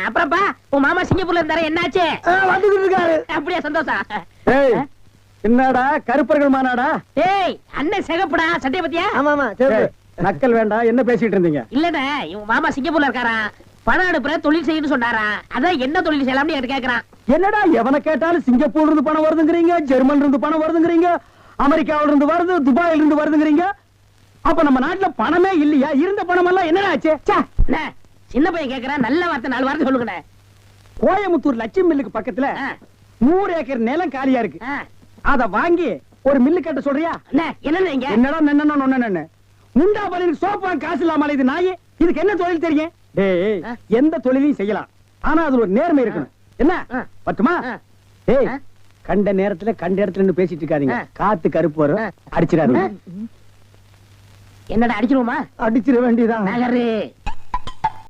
அப்புறம்ப்பா உன் மாமா சிங்கப்பூர்ல இருந்தாரு என்னாச்சு? வந்துட்டு இருக்காரு. அப்படியே சந்தோஷம். என்னடா கருப்பர்கள் மாநாடா? ஏய் அண்ணன் சிகப்புடா சட்டை பத்தியா? ஆமா ஆமா நக்கல் வேண்டாம். என்ன பேசிட்டு இருந்தீங்க? இல்லடா இவன் மாமா சிங்கப்பூர்ல இருக்காராம், பணம் அனுப்புற தொழில் செய்யணும்னு சொன்னாரா, அதான் என்ன தொழில் செய்யலாம்னு எனக்கு கேக்குறான். என்னடா எவனை கேட்டாலும் சிங்கப்பூர்ல இருந்து பணம் வருதுங்கிறீங்க, ஜெர்மன்ல இருந்து பணம் வருதுங்கிறீங்க, அமெரிக்காவில இருந்து வருது, துபாயில இருந்து வருதுங்கிறீங்க. அப்ப நம்ம நாட்டுல பணமே இல்லையா? இருந்த பணம் எல்லாம் என்னடா ஆச்சு? சின்ன பையன் கேக்குறான், நல்ல வார்த்தை 4 வார்த்தை சொல்லுங்க. கோயமுத்தூர் லட்சுமி மில்லுக்கு பக்கத்துல 100 ஏக்கர் நிலம் காலியா இருக்கு. அத வாங்கி ஒரு மில்லு கட்ட சொல்றியா? என்னடா முண்டா பலிக்கு சோப்பா காசு இல்லாம இது நாயே. இதுக்கு என்ன தொழில் தெரியும்? டேய் எந்த தொழிலையும் செய்யலாம், ஆனா அதுல ஒரு நேர்மை இருக்கணும். என்ன பட்டுமா? டேய் கண்ட நேரத்துல கண்ட இடத்துல நின்னு பேசிட்டு இருக்காதீங்க. காத்து கருப்பு வரும், அடிச்சிடாதீங்க. என்னடா அடிச்சிருவோமா? அடிச்சிட வேண்டியதான். நகரு